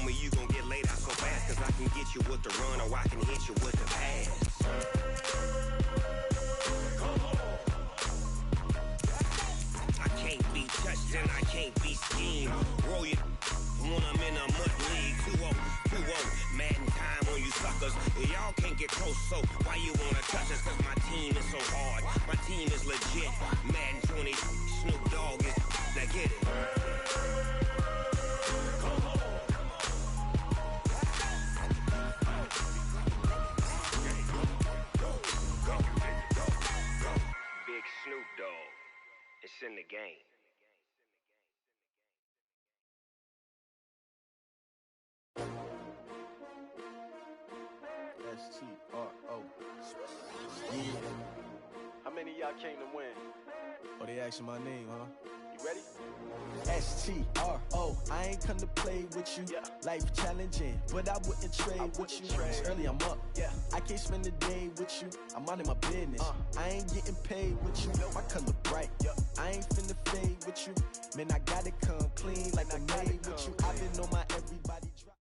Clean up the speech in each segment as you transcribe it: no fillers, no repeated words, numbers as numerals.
me you gon' get laid out so fast, cause I can get you with the run or I can hit you with the pass. I can't be touched and I can't be schemed. Roll you when I'm in a mud league. 2-0, 2-0, Madden time on you suckers. Y'all can't get close, so why you wanna touch us? Cause my team is so hard, my team is legit. Madden 20, Snoop Dogg is, now get it. Big Snoop Dogg, it's in the game. S-T-R-O. Yeah. How many of y'all came to win? Oh, they asking my name, huh? You ready? S-T-R-O. I ain't come to play with you. Yeah. Life challenging, but I wouldn't trade with you. It's early, I'm up. Yeah. I can't spend the day with you. I'm minding my business. I ain't getting paid with you. My color bright. I ain't finna fade with you. Man, I gotta come clean like I made with you. I've been on my everybody drop.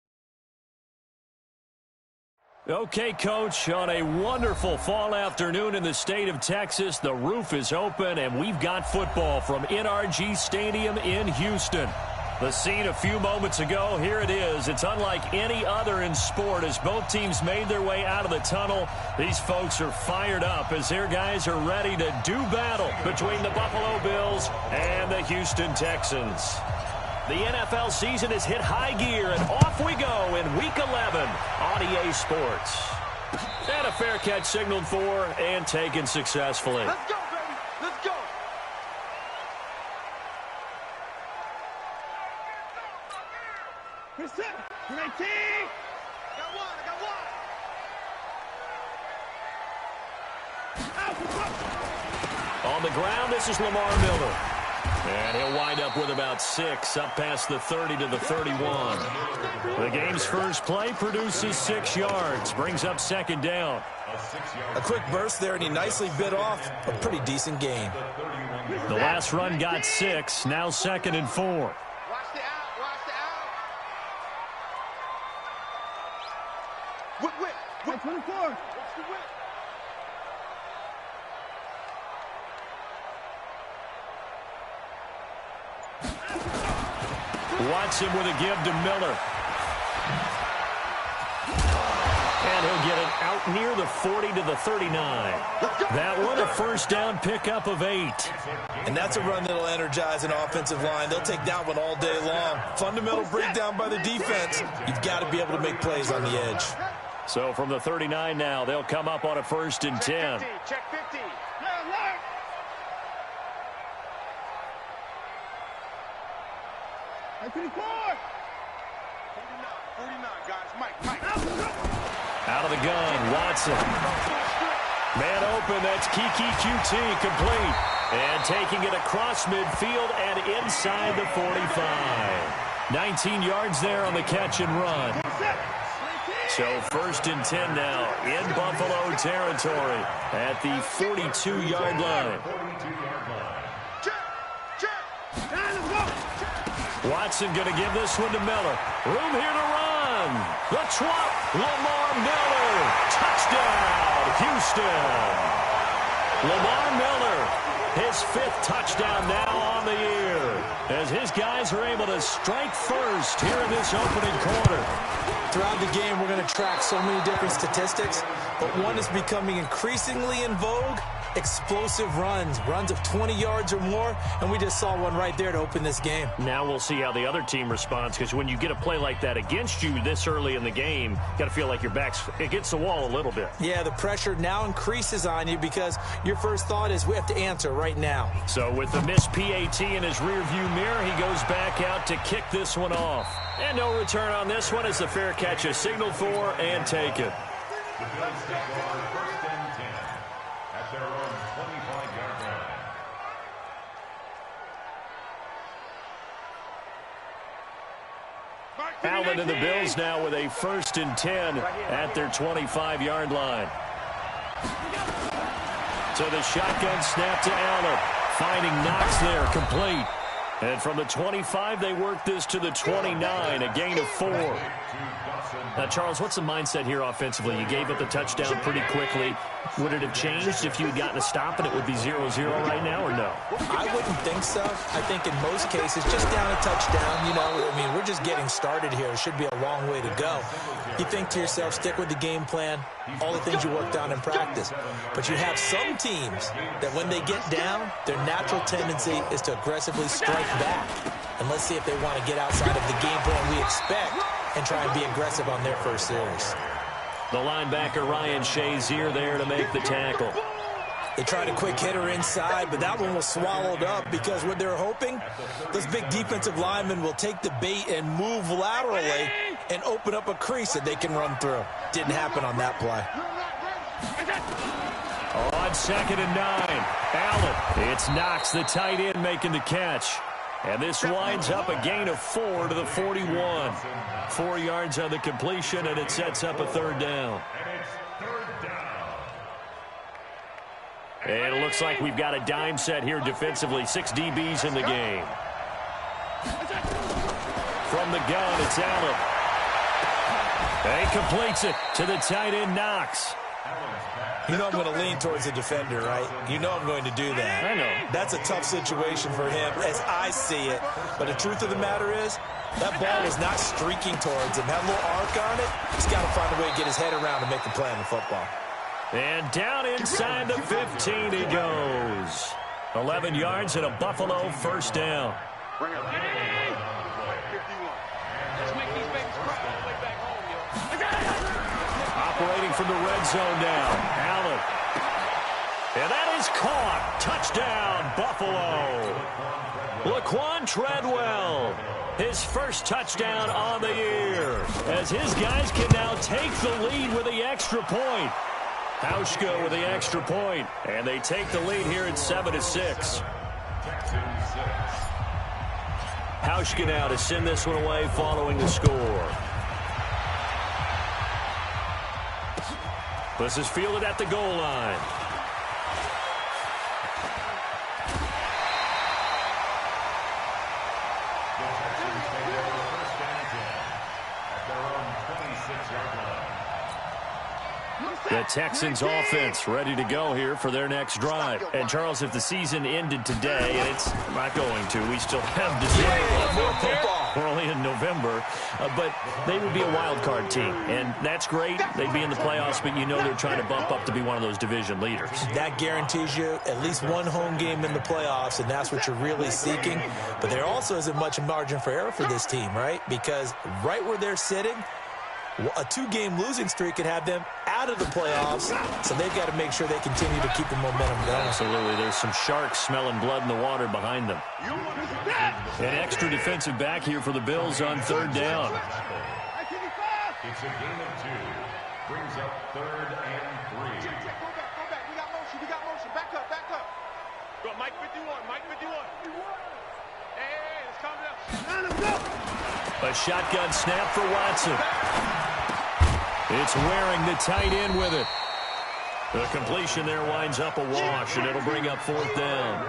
Okay, Coach, on a wonderful fall afternoon in the state of Texas, the roof is open, and we've got football from NRG Stadium in Houston. The scene a few moments ago, here it is. It's unlike any other in sport as both teams made their way out of the tunnel. These folks are fired up as their guys are ready to do battle between the Buffalo Bills and the Houston Texans. The NFL season has hit high gear, and off we go in Week 11 on EA Sports. And a fair catch signaled for and taken successfully. Let's go, baby. Let's go. Here's 10. You're 18. I got one. On the ground, this is Lamar Miller. And he'll wind up with about 6, up past the 30 to the 31. The game's first play produces 6 yards, brings up second down. A quick burst there, and he nicely bit off a pretty decent gain. The last run got 6, now 2nd and 4. Watch the out. Watch the out. Whip. 24. Watch the whip. Watson with a give to Miller. And he'll get it out near the 40 to the 39. That one a first down pickup of 8. And that's a run that'll energize an offensive line. They'll take that one all day long. Fundamental breakdown by the defense. You've got to be able to make plays on the edge. So from the 39 now, they'll come up on a 1st and 10. Check 50. At 24. 49, guys. Mike. Out of the gun, Watson. Man open, that's Kiki QT, complete. And taking it across midfield and inside the 45. 19 yards there on the catch and run. So 1st and 10 now in Buffalo territory at the 42-yard line. Watson going to give this one to Miller. Room here to run. The twop, Lamar Miller. Touchdown, Houston. Lamar Miller, his 5th touchdown now on the year, as his guys are able to strike first here in this opening quarter. Throughout the game, we're going to track so many different statistics, but one is becoming increasingly in vogue: explosive runs of 20 yards or more, and we just saw one right there to open this game. Now we'll see how the other team responds, because when you get a play like that against you this early in the game, you got to feel like your back's against the wall a little bit. Yeah, the pressure now increases on you because your first thought is we have to answer right now. So with the missed PAT in his rearview mirror, he goes back out to kick this one off. And no return on this one as the fair catch is signaled for and taken. Allen and the Bills now with a 1st and 10 at their 25-yard line. So the shotgun snap to Allen. Finding Knox there, complete. And from the 25, they work this to the 29, a gain of 4. Now, Charles, what's the mindset here offensively? You gave up the touchdown pretty quickly. Would it have changed if you had gotten a stop and it would be 0-0 right now, or no? I wouldn't think so. I think in most cases, just down a touchdown, we're just getting started here. It should be a long way to go. You think to yourself, stick with the game plan, all the things you worked on in practice. But you have some teams that when they get down, their natural tendency is to aggressively strike back. And let's see if they want to get outside of the game plan we expect and try and be aggressive on their first series. The linebacker, Ryan Shazier, there to make the tackle. They tried a quick hitter inside, but that one was swallowed up because what they're hoping, those big defensive linemen will take the bait and move laterally and open up a crease that they can run through. Didn't happen on that play. On 2nd and 9, Allen. It's Knox, the tight end, making the catch. And this winds up a gain of 4 to the 41. 4 yards on the completion, and it sets up a 3rd down. And it looks like we've got a dime set here defensively. 6 DBs in the game. From the gun, it's Allen. And he completes it to the tight end, Knox. You know I'm going to lean towards the defender, right? You know I'm going to do that. I know. That's a tough situation for him as I see it. But the truth of the matter is, that ball was not streaking towards him. Had a little arc on it. He's got to find a way to get his head around and make the play on the football. And down inside the 15 he goes. 11 yards and a Buffalo 1st down. Operating from the red zone now, Allen. And that is caught. Touchdown, Buffalo. Laquan Treadwell, his first touchdown on the year, as his guys can now take the lead with the extra point. Hauschka with the extra point, and they take the lead here at 7-6. Hauschka now to send this one away following the score. This is fielded at the goal line. The Texans offense ready to go here for their next drive. And, Charles, if the season ended today, and it's not going to, we still have December. We're only in November. But they would be a wild card team. And that's great. They'd be in the playoffs, but you know they're trying to bump up to be one of those division leaders. That guarantees you at least one home game in the playoffs, and that's what you're really seeking. But there also isn't much margin for error for this team, right? Because right where they're sitting, a 2-game losing streak could have them out of the playoffs, so they've got to make sure they continue to keep the momentum going. Absolutely. There's some sharks smelling blood in the water behind them. An extra defensive back here for the Bills on 3rd down. It's a gain of 2. Brings up 3rd and 3. Go back. We got motion. Back up. Go, Mike 51. Hey, let's calm down. Let's go. A shotgun snap for Watson. It's Waring, the tight end, with it. The completion there winds up a wash, and it'll bring up 4th down.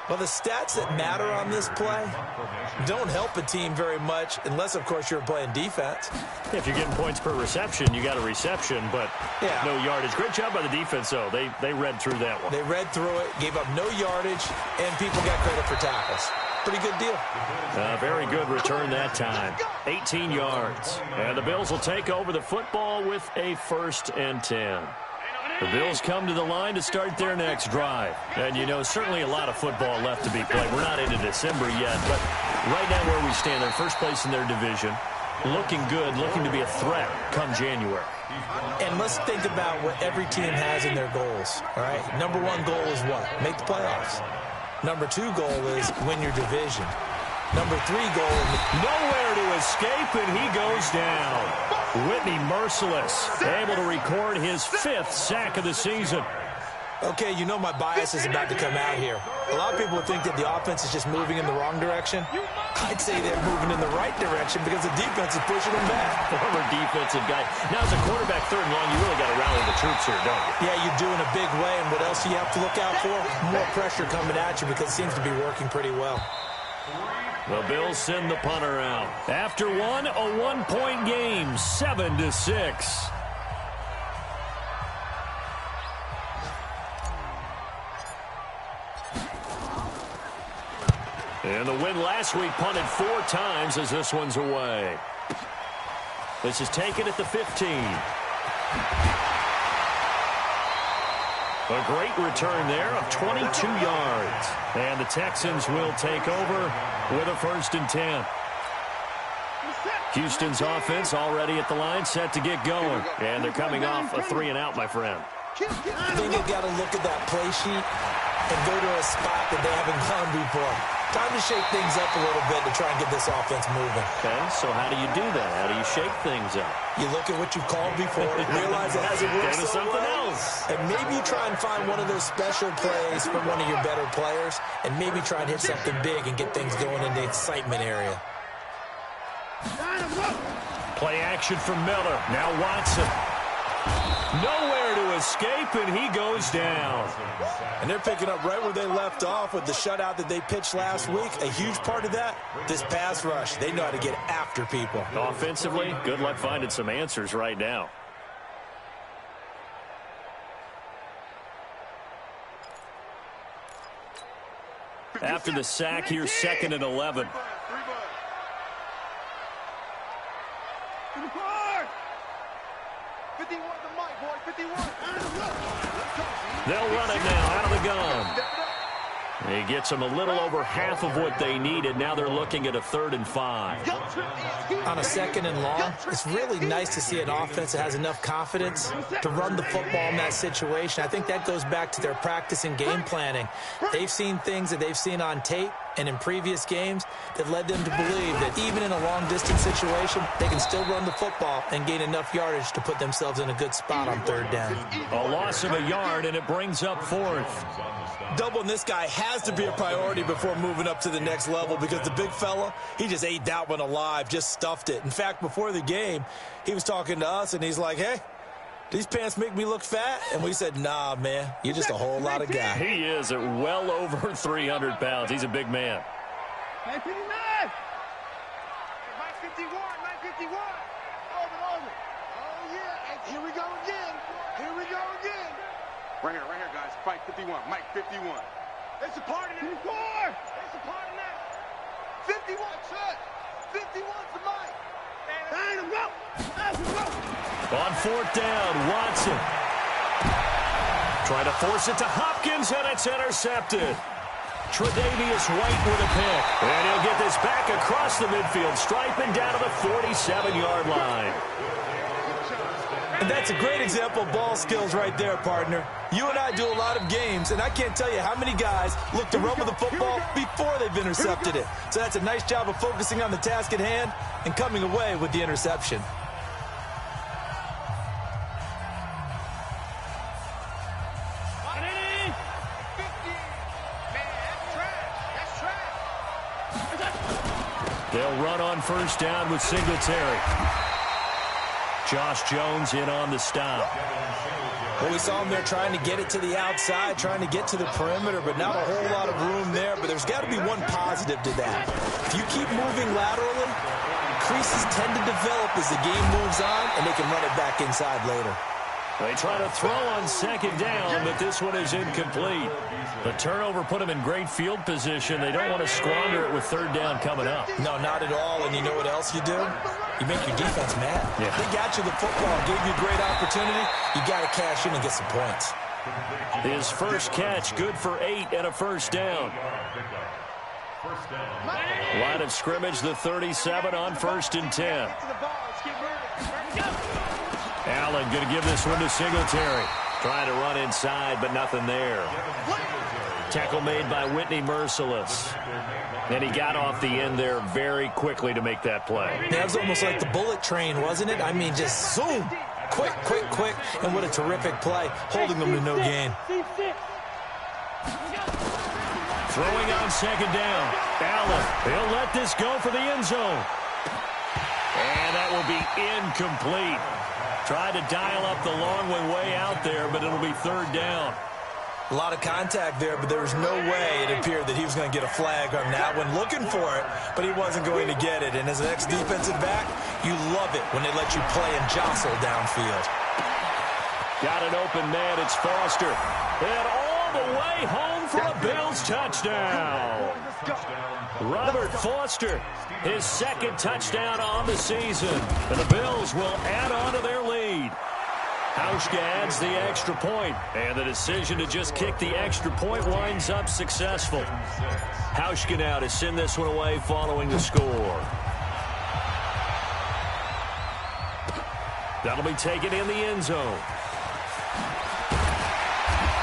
Well, the stats that matter on this play don't help a team very much unless, of course, you're playing defense. If you're getting points per reception, you got a reception, but no yardage. Great job by the defense, though. They read through that one. They read through it, gave up no yardage, and people got credit for tackles. Pretty good deal. Very good return that time. 18 yards. And the Bills will take over the football with a 1st and 10. The Bills come to the line to start their next drive. And, certainly a lot of football left to be played. We're not into December yet, but right now where we stand, they're first place in their division. Looking good, looking to be a threat come January. And let's think about what every team has in their goals, all right? Number 1 goal is what? Make the playoffs. Number 2 goal is win your division. Number 3 goal is nowhere to escape, and he goes down. Whitney Merciless, able to record his 5th sack of the season. Okay, my bias is about to come out here. A lot of people would think that the offense is just moving in the wrong direction. I'd say they're moving in the right direction because the defense is pushing them back. Former defensive guy. Now, as a quarterback 3rd and long, you really got to rally the troops here, don't you? Yeah, you do in a big way, and what else do you have to look out for? More pressure coming at you because it seems to be working pretty well. The Bills send the punter out. After one, a one-point game, 7-6. And the win last week punted 4 times as this one's away. This is taken at the 15. A great return there of 22 yards. And the Texans will take over with a 1st and 10. Houston's offense already at the line, set to get going. And they're coming off a 3-and-out, my friend. I think you've got to look at that play sheet and go to a spot that they haven't gone before. Time to shake things up a little bit to try and get this offense moving. Okay, so how do you do that? How do you shake things up? You look at what you've called before, realize it hasn't worked Go to so something well, else. and maybe you try and find one of those special plays from one of your better players, and maybe try and hit something big and get things going in the excitement area. Play action from Miller. Now Watson. Nowhere to escape, and he goes down. And they're picking up right where they left off with the shutout that they pitched last week. A huge part of that, this pass rush. They know how to get after people. Offensively, good luck finding some answers right now. After the sack, here's 2nd and 11. They'll run it now out of the gun. He gets them a little over half of what they needed. Now they're looking at a 3rd and 5. On a 2nd and long, it's really nice to see an offense that has enough confidence to run the football in that situation. I think that goes back to their practice and game planning. They've seen things that they've seen on tape and in previous games that led them to believe that even in a long-distance situation, they can still run the football and gain enough yardage to put themselves in a good spot on 3rd down. A loss of a yard, and it brings up 4th. Doubling this guy has to be a priority before moving up to the next level because the big fella, he just ate that one alive, just stuffed it. In fact, before the game, he was talking to us, and he's like, hey, these pants make me look fat? And we said, nah, man, you're just a whole lot of guy. He is at well over 300 pounds. He's a big man. 959! 951, 951! Over. Oh, yeah, and here we go again. Here we go again. Right here, guys. Fight 51. Mike 51. It's a part of that. 54! It's a part of that. 51, shut. 51 for Mike. And go. On 4th down, Watson. Trying to force it to Hopkins, and it's intercepted. Tre'Davious White with a pick. And he'll get this back across the midfield stripe and down to the 47-yard line. And that's a great example of ball skills right there, partner. You and I do a lot of games, and I can't tell you how many guys look to run with the football before they've intercepted it. So that's a nice job of focusing on the task at hand and coming away with the interception. They'll run on 1st down with Singletary. Josh Jones in on the stop. Well, we saw him there trying to get it to the outside, trying to get to the perimeter, but not a whole lot of room there. But there's got to be one positive to that. If you keep moving laterally, creases tend to develop as the game moves on, and they can run it back inside later. They try to throw on 2nd down, but this one is incomplete. The turnover put them in great field position. They don't want to squander it with 3rd down coming up. No, not at all. And you know what else you do? You make your defense mad. Yeah. They got you the football, gave you a great opportunity. You got to cash in and get some points. His first catch, good for 8 and a 1st down. Line of scrimmage, the 37 on 1st and 10. Allen going to give this one to Singletary. Trying to run inside, but nothing there. Tackle made by Whitney Merciless. And he got off the end there very quickly to make that play. That was almost like the bullet train, wasn't it? I mean, just zoom. Quick, quick, quick. And what a terrific play, holding them to no gain. Throwing on 2nd down. Allen, he'll let this go for the end zone. And that will be incomplete. Tried to dial up the long way out there, but it'll be 3rd down. A lot of contact there, but there was no way it appeared that he was going to get a flag on that one. Looking for it, but he wasn't going to get it. And as an ex-defensive back, you love it when they let you play and jostle downfield. Got an open man. It's Foster. And all the way home for a Bills touchdown. Robert Foster, his second touchdown on the season. And the Bills will add on to their lead. Hauschka adds the extra point, and the decision to just kick the extra point winds up successful. Hauschka now to send this one away following the score. That'll be taken in the end zone.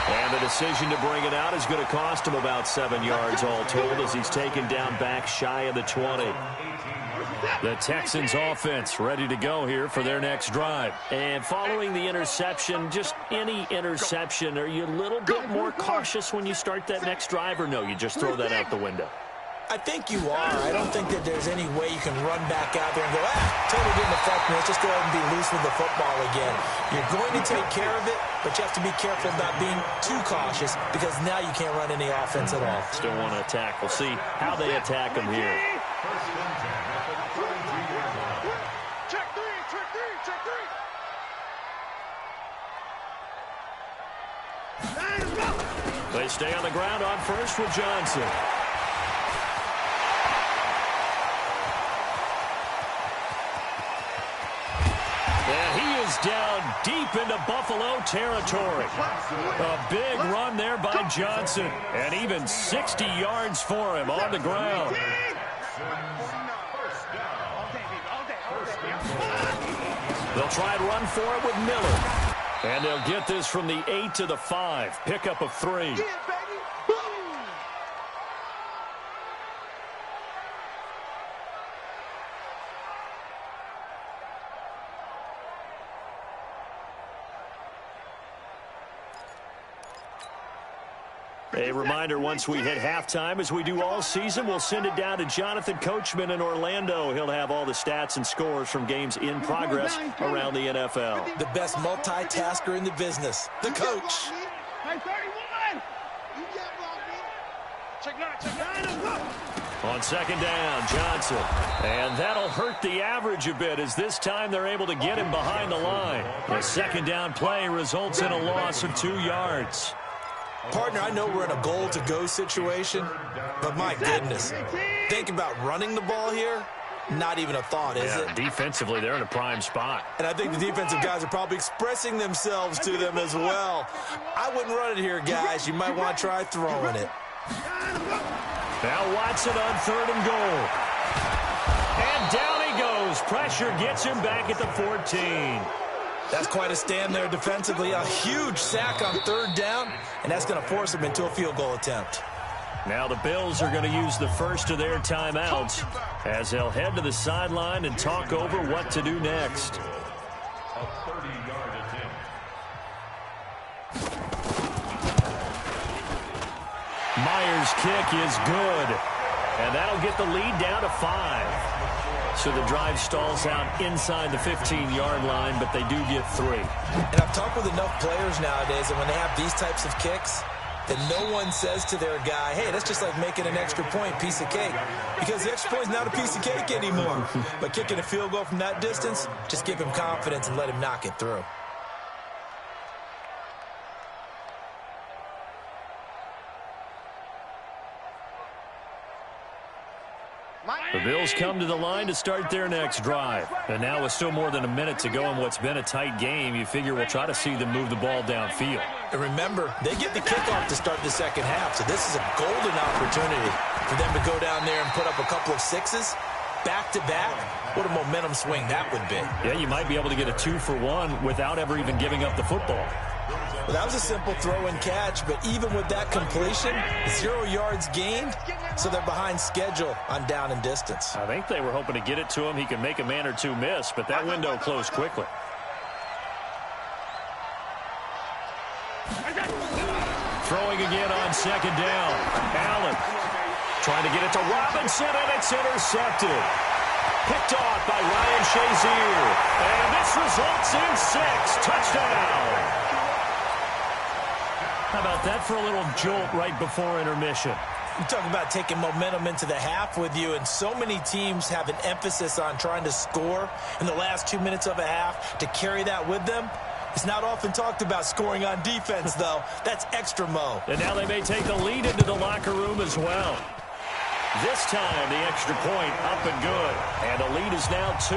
And the decision to bring it out is going to cost him about 7 yards all told as he's taken down back shy of the 20. The Texans offense ready to go here for their next drive. And following the interception, just any interception, are you a little bit more cautious when you start that next drive, or no, you just throw that out the window? I think you are. I don't think that there's any way you can run back out there and go, totally didn't affect me. Let's just go ahead and be loose with the football again. You're going to take care of it, but you have to be careful about being too cautious because now you can't run any offense at all. Still want to attack. We'll see how they attack him here. Check three, check three, check three. They stay on the ground on first with Johnson. And he is down deep into Buffalo territory. A big run there by Johnson. And even 60 yards for him on the ground. They'll try and run for it with Miller. And they'll get this from the 8 to the 5. Pickup of 3. A reminder, once we hit halftime, as we do all season, we'll send it down to Jonathan Coachman in Orlando. He'll have all the stats and scores from games in progress around the NFL. The best multitasker in the business, the coach. On second down, Johnson. And that'll hurt the average a bit as this time they're able to get him behind the line. The second down play results in a loss of 2 yards. Partner, I know we're in a goal-to-go situation, but my goodness, think about running the ball here. Not even a thought, is it? Defensively, they're in a prime spot. And I think the defensive guys are probably expressing themselves to them as well. I wouldn't run it here, guys. You might want to try throwing it. Now Watson on third and goal. And down he goes. Pressure gets him back at the 14. That's quite a stand there defensively. A huge sack on third down, and that's going to force them into a field goal attempt. Now the Bills are going to use the first of their timeouts as they'll head to the sideline and talk over what to do next. A 30-yard attempt. Myers' kick is good, and that'll get the lead down to 5. So the drive stalls out inside the 15-yard line, but they do get 3. And I've talked with enough players nowadays, and when they have these types of kicks, that no one says to their guy, hey, that's just like making an extra point, piece of cake. Because the extra point's not a piece of cake anymore. But kicking a field goal from that distance, just give him confidence and let him knock it through. The Bills come to the line to start their next drive. And now with still more than a minute to go in what's been a tight game, you figure we'll try to see them move the ball downfield. And remember, they get the kickoff to start the second half, so this is a golden opportunity for them to go down there and put up a couple of sixes back-to-back. What a momentum swing that would be. Yeah, you might be able to get a 2-for-1 without ever even giving up the football. Well, that was a simple throw and catch, but even with that completion, 0 yards gained, so they're behind schedule on down and distance. I think they were hoping to get it to him. He could make a man or two miss, but that window closed quickly. Throwing again on second down. Allen trying to get it to Robinson, and it's intercepted. Picked off by Ryan Shazier. And this results in 6. Touchdown. How about that for a little jolt right before intermission? You talk about taking momentum into the half with you, and so many teams have an emphasis on trying to score in the last 2 minutes of a half to carry that with them. It's not often talked about scoring on defense, though. That's extra mo. And now they may take the lead into the locker room as well. This time, the extra point up and good. And the lead is now 2.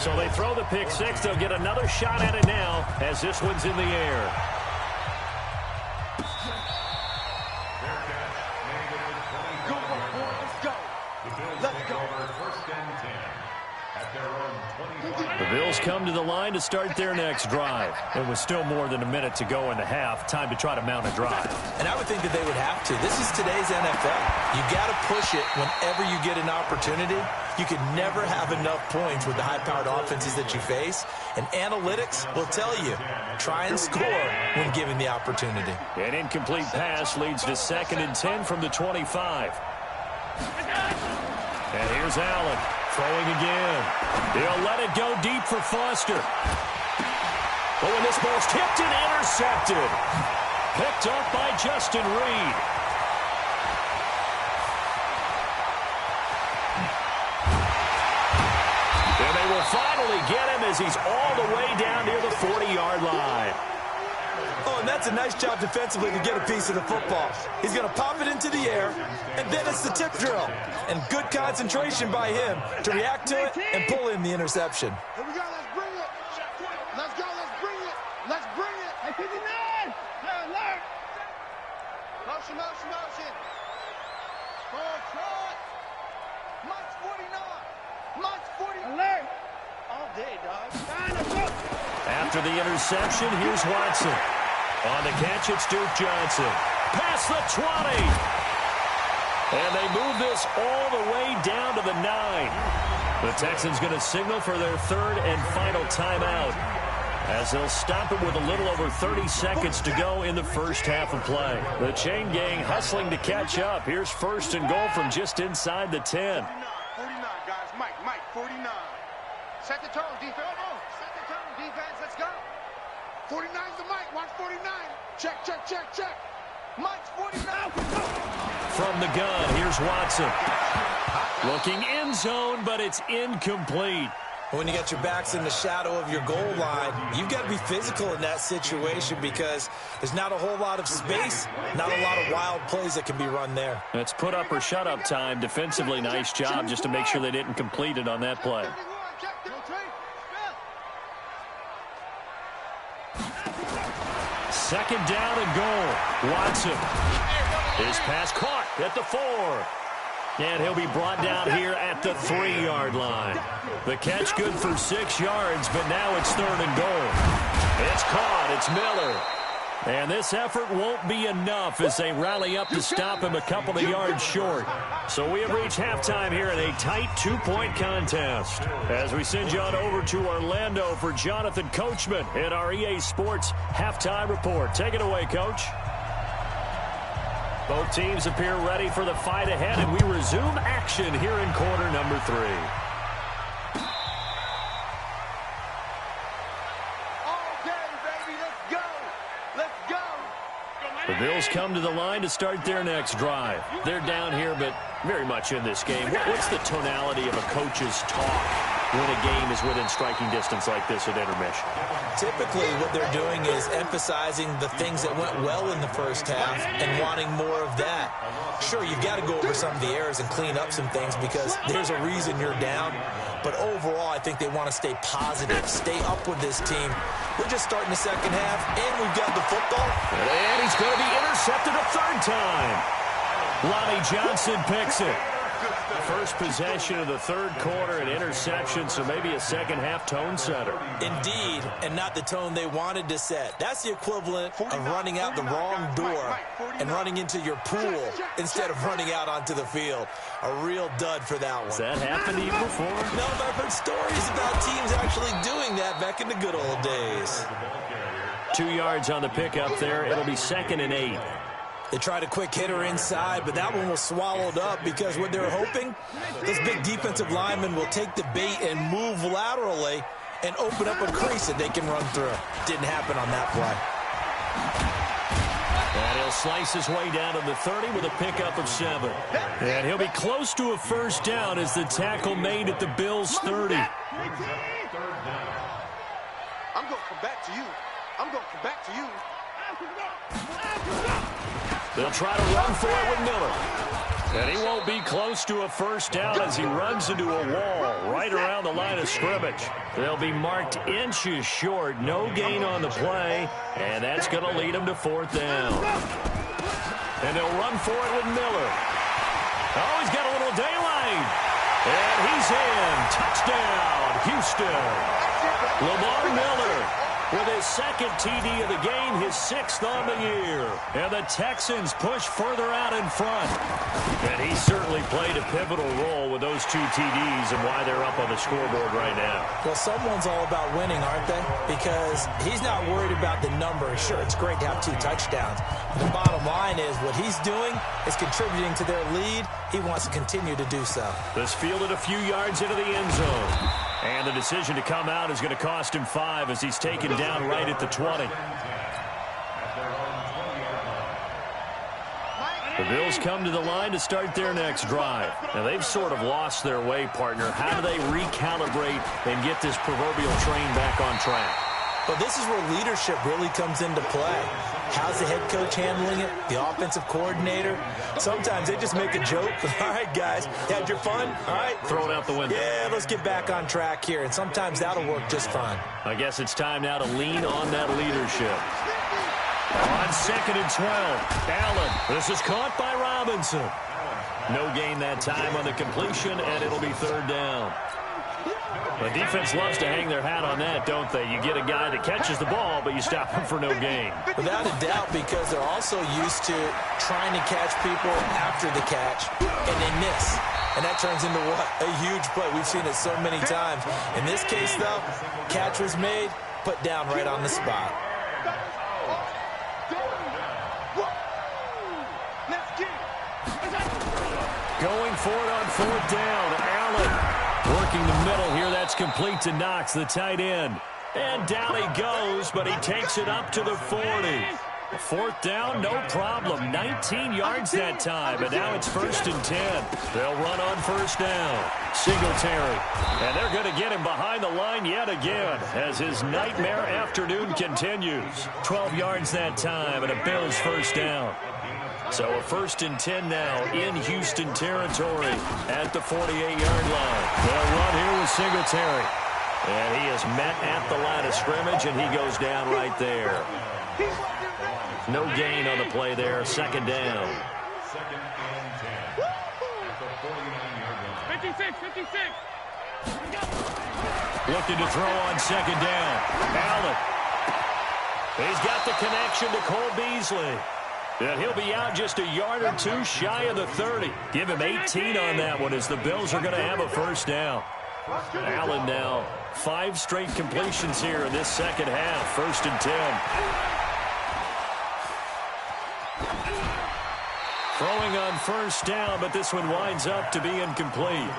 So they throw the pick six. They'll get another shot at it now as this one's in the air. The Bills come to the line to start their next drive. And with still more than a minute to go in the half, time to try to mount a drive. And I would think that they would have to. This is today's NFL. You got to push it whenever you get an opportunity. You can never have enough points with the high-powered offenses that you face. And analytics will tell you, try and score when given the opportunity. An incomplete pass leads to 2nd and 10 from the 25. And here's Allen. Throwing again. He'll let it go deep for Foster. Oh, and this ball's tipped and intercepted. Picked up by Justin Reed. And they will finally get him as he's all the way down near the 40-yard line. Oh, and that's a nice job defensively to get a piece of the football. He's going to pop it into the air, and then it's the tip drill. And good concentration by him to react to it and pull in the interception. Here we go. Let's bring it. Let's go. Let's bring it. Let's bring it. Hey, 59. Alert. Motion, motion, motion. Forward, forward. Mike's 49. Mike's 40. Alert. All day, dog. After the interception, here's Watson. On the catch, it's Duke Johnson. Past the 20. And they move this all the way down to the 9. The Texans going to signal for their 3rd and final timeout as they'll stop it with a little over 30 seconds to go in the first half of play. The chain gang hustling to catch up. Here's 1st and goal from just inside the 10. 49, guys. Mike, 49. Set the tone, defense. Set the tone, defense. Let's go. 49's the Mike. Watch 49. Check, check, check, check. Mike's 49. From the gun, here's Watson. Looking end zone, but it's incomplete. When you got your backs in the shadow of your goal line, you've got to be physical in that situation because there's not a whole lot of space, not a lot of wild plays that can be run there. It's put up or shut up time. Defensively, nice job just to make sure they didn't complete it on that play. 2nd down and goal. Watson. His pass caught at the 4. And he'll be brought down here at the 3-yard line. The catch good for 6 yards, but now it's 3rd and goal. It's caught. It's Miller. And this effort won't be enough as they rally up to stop him a couple of yards short. So we have reached halftime here in a tight 2-point contest. As we send you on over to Orlando for Jonathan Coachman in our EA Sports Halftime Report. Take it away, Coach. Both teams appear ready for the fight ahead, and we resume action here in quarter number 3. The Bills come to the line to start their next drive. They're down here, but very much in this game. What's the tonality of a coach's talk when a game is within striking distance like this at intermission? Typically, what they're doing is emphasizing the things that went well in the first half and wanting more of that. Sure, you've got to go over some of the errors and clean up some things because there's a reason you're down. But overall, I think they want to stay positive, stay up with this team. We're just starting the second half, and we've got the football. And he's going to be intercepted a 3rd time. Lonnie Johnson picks it. First possession of the 3rd quarter, an interception, so maybe a second-half tone setter. Indeed, and not the tone they wanted to set. That's the equivalent of running out the wrong door and running into your pool instead of running out onto the field. A real dud for that one. Has that happened to you before? No, but I've heard stories about teams actually doing that back in the good old days. 2 yards on the pickup there. It'll be 2nd and 8. They tried a quick hitter inside, but that one was swallowed up because what they're hoping, this big defensive lineman will take the bait and move laterally and open up a crease that they can run through. Didn't happen on that play. And he'll slice his way down to the 30 with a pickup of 7. And he'll be close to a first down as the tackle made at the Bills' 30. I'm going to come back to you. I'm going to come back to you. They'll try to run for it with Miller. And he won't be close to a first down as he runs into a wall right around the line of scrimmage. They'll be marked inches short. No gain on the play. And that's going to lead him to 4th down. And they'll run for it with Miller. Oh, he's got a little daylight. And he's in. Touchdown, Houston. Lamar Miller with his 2nd TD of the game, his 6th on the year. And the Texans push further out in front. And he certainly played a pivotal role with those 2 TDs and why they're up on the scoreboard right now. Well, someone's all about winning, aren't they? Because he's not worried about the number. Sure, it's great to have 2 touchdowns. The bottom line is what he's doing is contributing to their lead. He wants to continue to do so. This fielded a few yards into the end zone. And the decision to come out is going to cost him 5 as he's taken down right at the 20. The Bills come to the line to start their next drive. Now, they've sort of lost their way, partner. How do they recalibrate and get this proverbial train back on track? Well, this is where leadership really comes into play. How's the head coach handling it? The offensive coordinator? Sometimes they just make a joke. All right, guys, you had your fun? All right. Throw it out the window. Yeah, let's get back on track here. And sometimes that'll work just fine. I guess it's time now to lean on that leadership. On 2nd and 12, Allen. This is caught by Robinson. No gain that time on the completion, and it'll be 3rd down. The defense loves to hang their hat on that, don't they? You get a guy that catches the ball, but you stop him for no gain. Without a doubt, because they're also used to trying to catch people after the catch, and they miss. And that turns into what? A huge play. We've seen it so many times. In this case, though, catch was made, put down right on the spot. Going for it on 4th down. Allen working the middle here. That's complete to Knox, the tight end. And down he goes, but he takes it up to the 40. 4th down, no problem. 19 yards that time, and now it's 1st and 10. They'll run on 1st down. Singletary. And they're going to get him behind the line yet again as his nightmare afternoon continues. 12 yards that time, and a Bills 1st down. So a 1st and 10 now in Houston territory at the 48-yard line. They'll run here with Singletary. And he is met at the line of scrimmage, and he goes down right there. No gain on the play there. 2nd down. 2nd and 10. At the 49-yard line. 56. Looking to throw on 2nd down. Allen. He's got the connection to Cole Beasley. And he'll be out just a yard or 2 shy of the 30. Give him 18 on that one as the Bills are going to have a 1st down. Allen now 5 straight completions here in this 2nd half. 1st and 10. Throwing on 1st down, but this one winds up to be incomplete.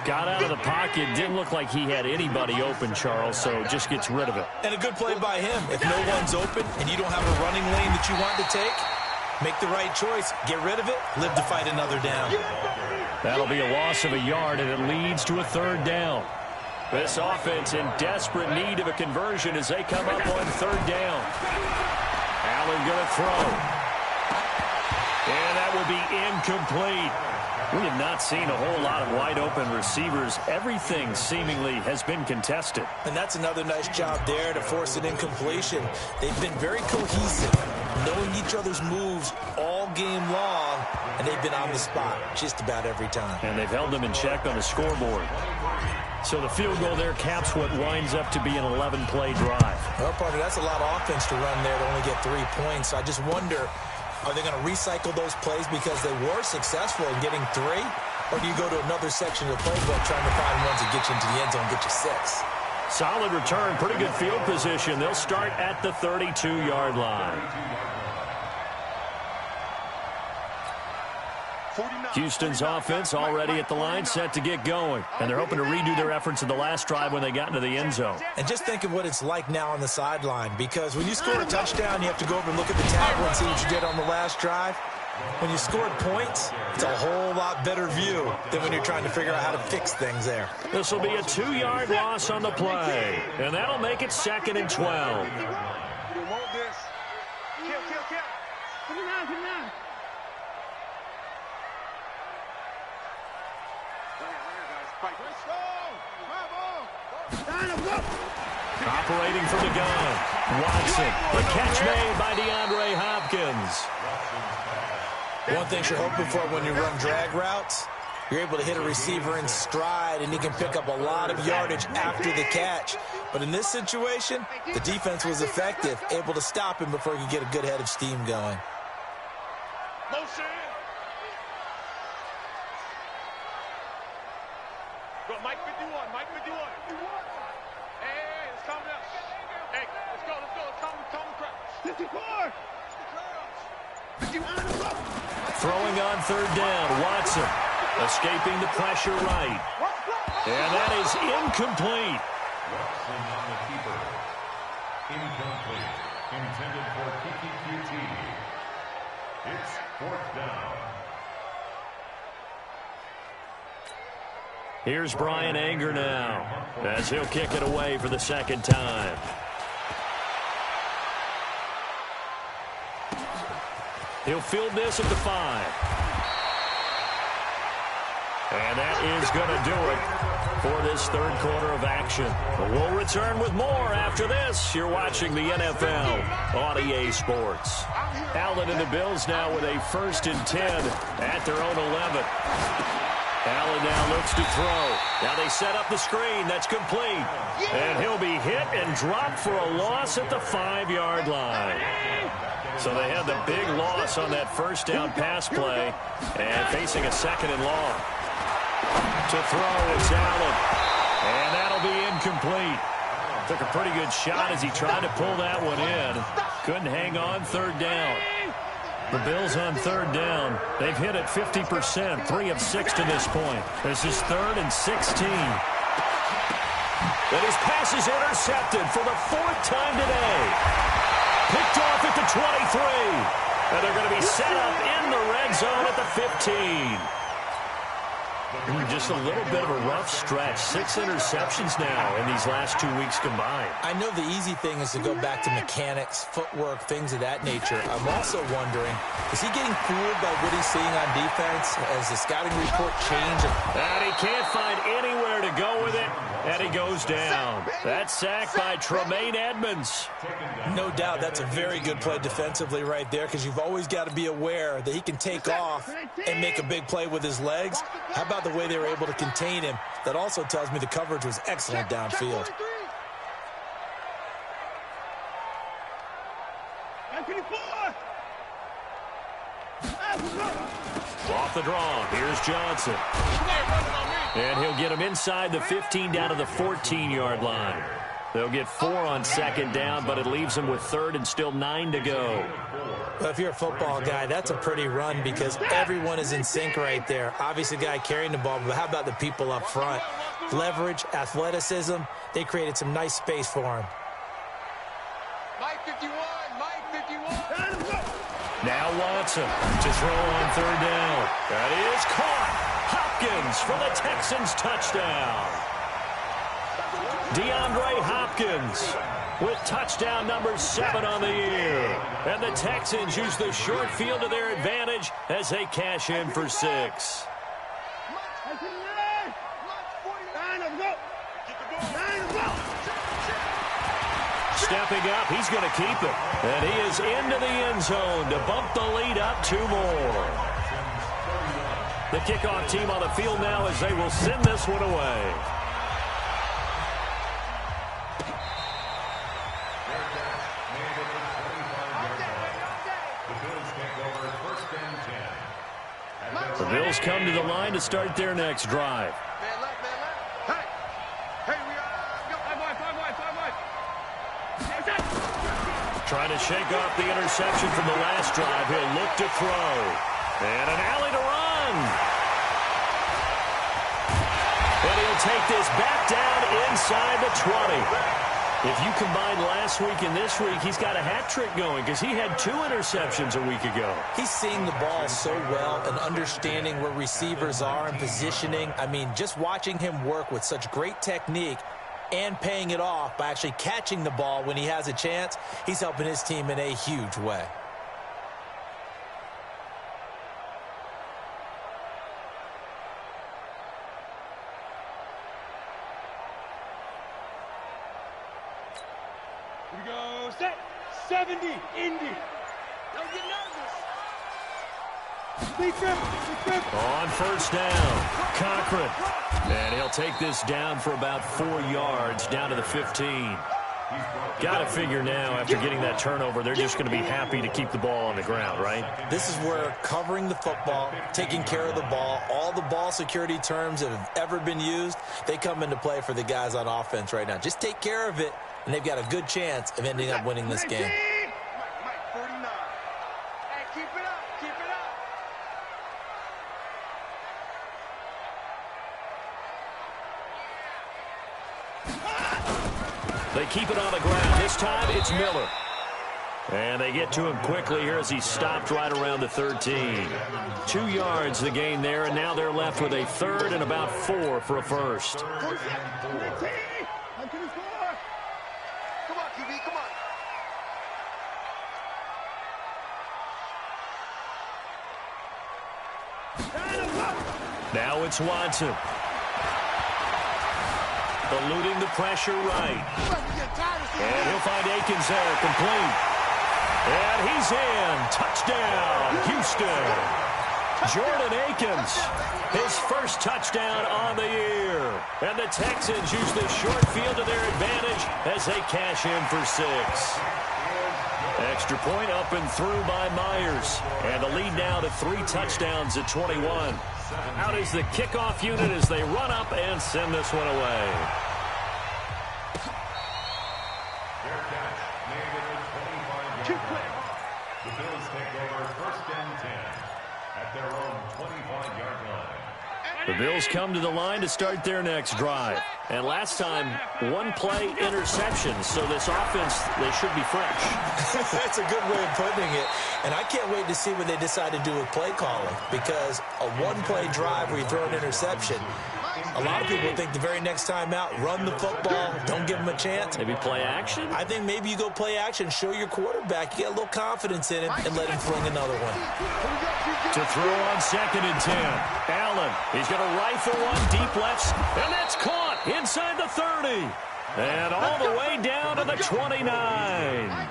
Got out of the pocket. Didn't look like he had anybody open, Charles, so just gets rid of it. And a good play by him. If no one's open and you don't have a running lane that you want to take, make the right choice. Get rid of it. Live to fight another down. That'll be a loss of a yard, and it leads to a 3rd down. This offense in desperate need of a conversion as they come up on 3rd down. Allen going to throw. And that will be incomplete. We have not seen a whole lot of wide-open receivers. Everything seemingly has been contested. And that's another nice job there to force an incompletion. They've been very cohesive, knowing each other's moves all game long, and they've been on the spot just about every time. And they've held them in check on the scoreboard. So the field goal there caps what winds up to be an 11-play drive. Well, partner, that's a lot of offense to run there to only get 3 points. I just wonder, are they going to recycle those plays because they were successful in getting 3? Or do you go to another section of the playbook trying to find ones that get you into the end zone and get you 6? Solid return, pretty good field position. They'll start at the 32-yard line. Houston's offense already at the line, set to get going. And they're hoping to redo their efforts in the last drive when they got into the end zone. And just think of what it's like now on the sideline, because when you score a touchdown, you have to go over and look at the tablet and see what you did on the last drive. When you scored points, it's a whole lot better view than when you're trying to figure out how to fix things there. This will be a 2-yard loss on the play, and that'll make it 2nd and 12. Operating from the gun, Watson. The catch made by DeAndre Hopkins. One thing you're hoping for when you run drag routes, you're able to hit a receiver in stride, and he can pick up a lot of yardage after the catch. But in this situation, the defense was effective, able to stop him before he could get a good head of steam going. Motion. Go, Mike 51, Mike 51. Hey, it's coming up. Hey, let's go. It's coming crap. 54. Throwing on 3rd down, Watson. Escaping the pressure right. And that is incomplete. Watson on the keeper. Incomplete. Intended for Kiki QT. It's 4th down. Here's Brian Anger now, as he'll kick it away for the 2nd time. He'll field this at the 5. And that is going to do it for this 3rd quarter of action. We'll return with more after this. You're watching the NFL on EA Sports. Allen and the Bills now with a 1st and 10 at their own 11. Allen now looks to throw. Now they set up the screen. That's complete. And he'll be hit and dropped for a loss at the 5-yard line. So they had the big loss on that 1st down pass play, and facing a 2nd and long. To throw, it's Allen. And that'll be incomplete. Took a pretty good shot as he tried to pull that one in. Couldn't hang on 3rd down. The Bills on 3rd down. They've hit it 50%, 3 of 6 to this point. This is 3rd and 16. And his pass is intercepted for the 4th time today. Picked off at the 23. And they're going to be set up in the red zone at the 15. Just a little bit of a rough stretch. 6 interceptions now in these last 2 weeks combined. I know the easy thing is to go back to mechanics, footwork, things of that nature. I'm also wondering, is he getting fooled by what he's seeing on defense? Has the scouting report changed? And he can't find anywhere to go with it, and he goes down. That's sacked by Tremaine Edmonds. No doubt that's a very good play defensively right there, because you've always got to be aware that he can take off and make a big play with his legs. How about the way they were able to contain him? That also tells me the coverage was excellent downfield. Off the draw, here's Johnson. And he'll get him inside the 15 down to the 14-yard line. They'll get 4 on 2nd down, but it leaves them with 3rd and still 9 to go. Well, if you're a football guy, that's a pretty run because everyone is in sync right there. Obviously, the guy carrying the ball, but how about the people up front? Leverage, athleticism, they created some nice space for him. Mike 51, Mike 51. Now Watson to throw on 3rd down. That is caught. Hopkins for the Texans touchdown. DeAndre Hopkins with touchdown number 7 on the year. And the Texans use the short field to their advantage as they cash in for 6. Stepping up, he's going to keep it. And he is into the end zone to bump the lead up 2 more. The kickoff team on the field now as they will send this one away. The Bills come to the line to start their next drive. Trying to shake off the interception from the last drive. He'll look to throw. And an alley to run. And he'll take this back down inside the 20. If you combine last week and this week, he's got a hat trick going because he had 2 interceptions a week ago. He's seeing the ball so well and understanding where receivers are and positioning. I mean, just watching him work with such great technique and paying it off by actually catching the ball when he has a chance, he's helping his team in a huge way. Here we go. Set. 70. Indy. Don't get nervous. Big trip. On first down, Cochran. And he'll take this down for about 4 yards, down to the 15. Got to figure now, after getting that turnover, they're just going to be happy to keep the ball on the ground, right? This is where covering the football, taking care of the ball, all the ball security terms that have ever been used, they come into play for the guys on offense right now. Just take care of it, and they've got a good chance of ending up winning this game. Mike, 49. Hey, keep it up. Keep it up. They keep it on the ground. This time it's Miller. And they get to him quickly here as he stopped right around the 13. 2 yards the gain there, and now they're left with a 3rd and about 4 for a first. Come on, QB, come on. Now it's Watson. Eluding the pressure right. And he'll find Akins there, complete. And he's in. Touchdown, Houston. Jordan Akins, his first touchdown on the year. And the Texans use this short field to their advantage as they cash in for 6. Extra point up and through by Myers. And the lead now to 3 touchdowns at 21. Out is the kickoff unit as they run up and send this one away. Fair catch made at the 25-yard line. The Bills take over 1st and 10 at their own 25-yard line. The Bills come to the line to start their next drive. And last time, 1-play interceptions, so this offense, they should be fresh. That's a good way of putting it. And I can't wait to see what they decide to do with play calling, because a 1-play drive where you throw an interception, a lot of people think the very next time out, run the football, don't give them a chance. Maybe play action? I think maybe you go play action, show your quarterback, you get a little confidence in him, and let him fling another one. To throw on 2nd and 10. Allen, he's going to rifle one deep left, and that's caught inside the 30. And all the way down to the 29.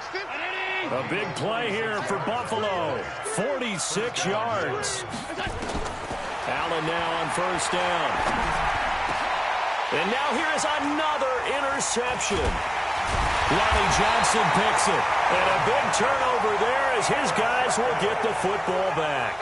A big play here for Buffalo. 46 yards. Allen now on first down. And now here is another interception. Lonnie Johnson picks it. And a big turnover there as his guys will get the football back.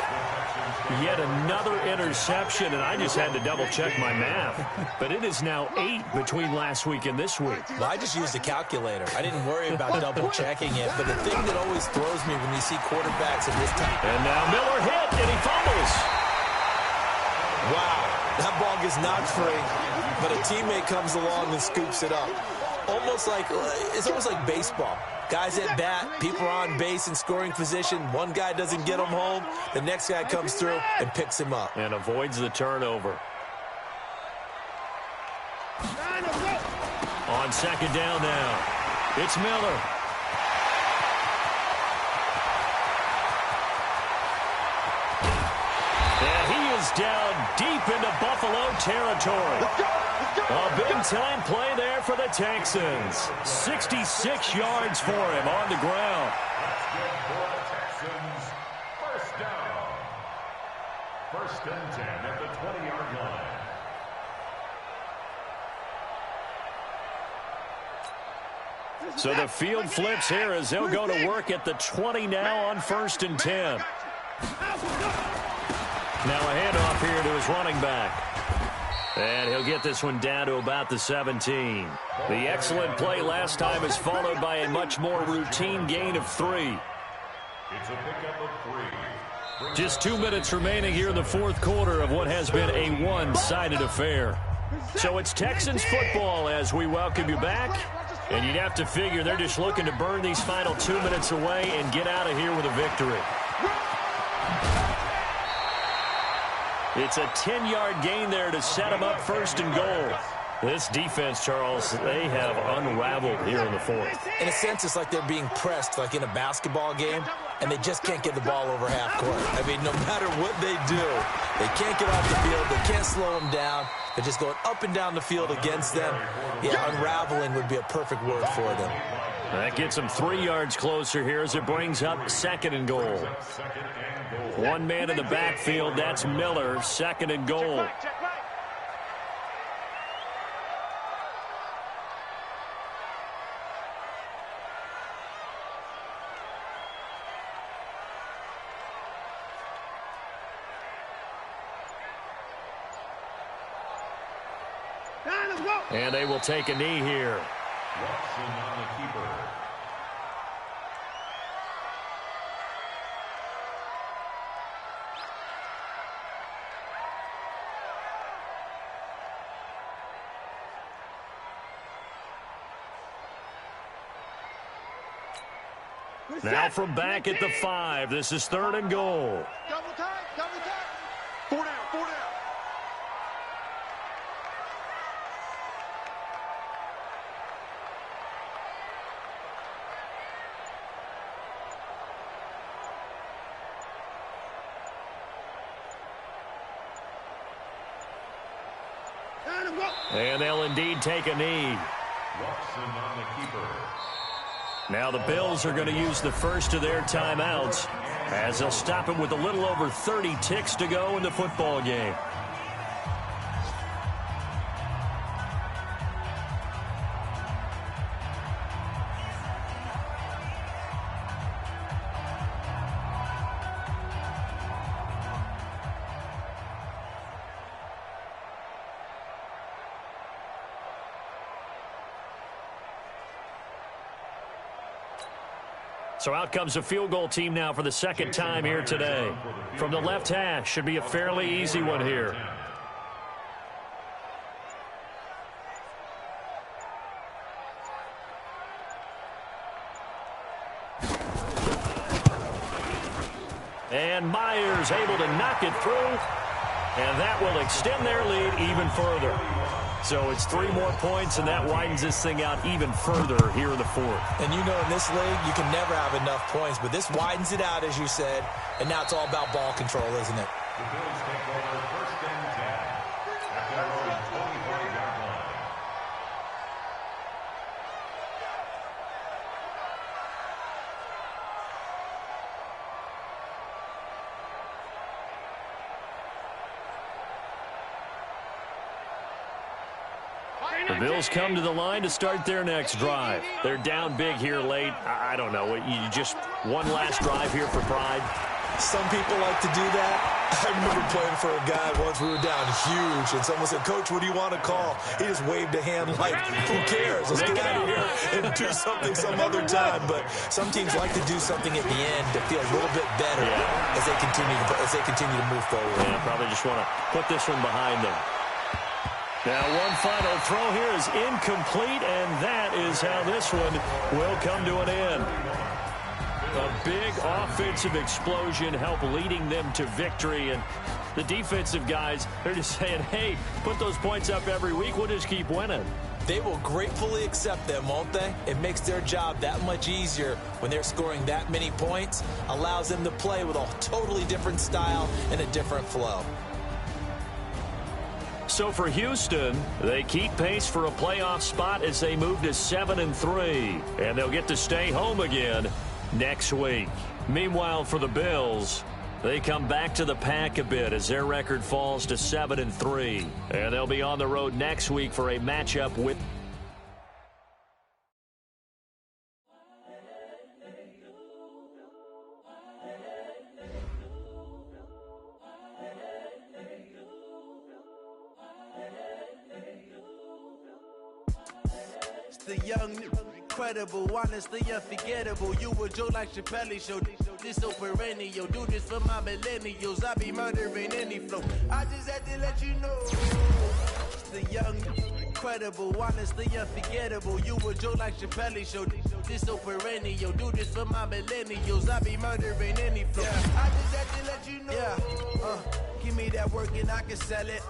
Yet another interception, and I just had to double-check my math. But it is now 8 between last week and this week. Well, I just used a calculator. I didn't worry about double-checking it. But the thing that always throws me when you see quarterbacks at this time. And now Miller hit, and he fumbles. Wow, that ball gets knocked free, but a teammate comes along and scoops it up. It's almost like baseball. Guys at bat, people are on base in scoring position. One guy doesn't get him home. The next guy comes through and picks him up. And avoids the turnover. On 2nd down now, it's Miller. And he is down deep into Buffalo territory. A big-time play there for the Texans. 66 yards for him on the ground. That's good for the Texans. First down. 1st and 10 at the 20-yard line. So the field flips here as they'll go to work at the 20 now on 1st and 10. Now a handoff here to his running back. And he'll get this one down to about the 17. The excellent play last time is followed by a much more routine gain of 3. It's a pickup of 3. Just 2 minutes remaining here in the fourth quarter of what has been a one-sided affair. So it's Texans football as we welcome you back. And you'd have to figure they're just looking to burn these final 2 minutes away and get out of here with a victory. It's a 10-yard gain there to set them up first and goal. This defense, Charles, they have unraveled here in the fourth. In a sense, it's like they're being pressed like in a basketball game, and they just can't get the ball over half court. I mean, no matter what they do, they can't get off the field. They can't slow them down. They're just going up and down the field against them. Yeah, unraveling would be a perfect word for them. That gets them 3 yards closer here as it brings up second and goal. One man in the backfield, that's Miller, second and goal. And they will take a knee here. Watson on the keeper. Now from back at the 5, this is third and goal. Double time, double time. 4 down, 4 down. And they'll indeed take a knee. Watson on the keeper. Now the Bills are going to use the first of their timeouts as they'll stop it with a little over 30 ticks to go in the football game. So out comes a field goal team now for the second time here today. From the left hash, should be a fairly easy one here. And Myers able to knock it through. And that will extend their lead even further. So it's 3 more points, and that widens this thing out even further here in the fourth. And you know in this league, you can never have enough points, but this widens it out, as you said, and now it's all about ball control, isn't it? The Bills take over first and 10 at their own 25-yard line. The Bills come to the line to start their next drive. They're down big here late. I don't know. You just one last drive here for pride. Some people like to do that. I remember playing for a guy once. We were down huge, and someone said, "Coach, what do you want to call?" He just waved a hand like, "Who cares? Let's get out of here and do something some other time." But some teams like to do something at the end to feel a little bit better as they continue to move forward. Yeah, probably just want to put this one behind them. Now one final throw here is incomplete, and that is how this one will come to an end. A big offensive explosion helped leading them to victory, and the defensive guys, they're just saying, hey, put those points up every week, we'll just keep winning. They will gratefully accept them, won't they? It makes their job that much easier when they're scoring that many points, allows them to play with a totally different style and a different flow. So for Houston, they keep pace for a playoff spot as they move to 7-3, and they'll get to stay home again next week. Meanwhile, for the Bills, they come back to the pack a bit as their record falls to 7-3, and they'll be on the road next week for a matchup with the young Incredible, honestly unforgettable. You a Joe like Chappelle show. This so perennial. Do this for my millennials. I be murdering any flow. I just had to let you know. The young, incredible, honestly unforgettable. You a Joe like Chappelle show. This so perennial. Do this for my millennials. I be murdering any flow. I just had to let you know. Give me that work and I can sell it.